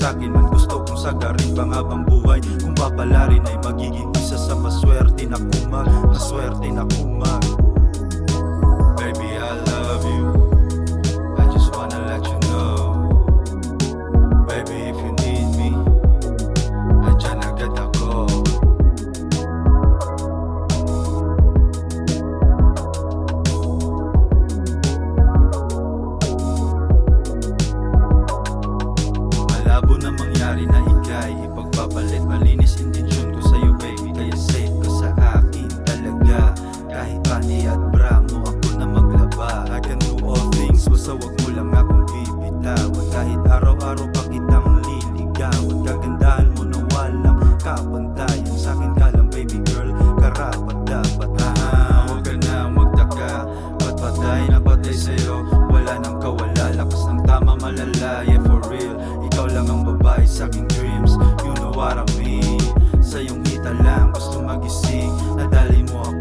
sa'kin man gusto kong sagarin pang habang buhay. Kung papalarin ay magiging isa sa maswerte na kumag, maswerte na kumag. Baby, I love you, I just wanna let you know. Baby, if you need me, andyan agad ako. Malabo na mangyari na ika'y ipagpapalit. Malinis intensyon ko sa'yo baby, kaya safe ka sa akin talaga. Kahit pani at bra mo ako na maglaba. I can do all things, basta wag mo lang akong bibitawan. Kahit araw-araw pa kitang liligawan. Kagandahan mo na walang kapantayan. Sa'kin ka lang baby girl, karapat dapat. Huwag ka na magtaka, ba't patay na patay sa'yo? Wala nang kawala, lakas ng tama malala. Yeah for real, ikaw lang ang babae sa'king dreams. You know what I mean. Sa iyong hita lang gusto magising, nadali mo ako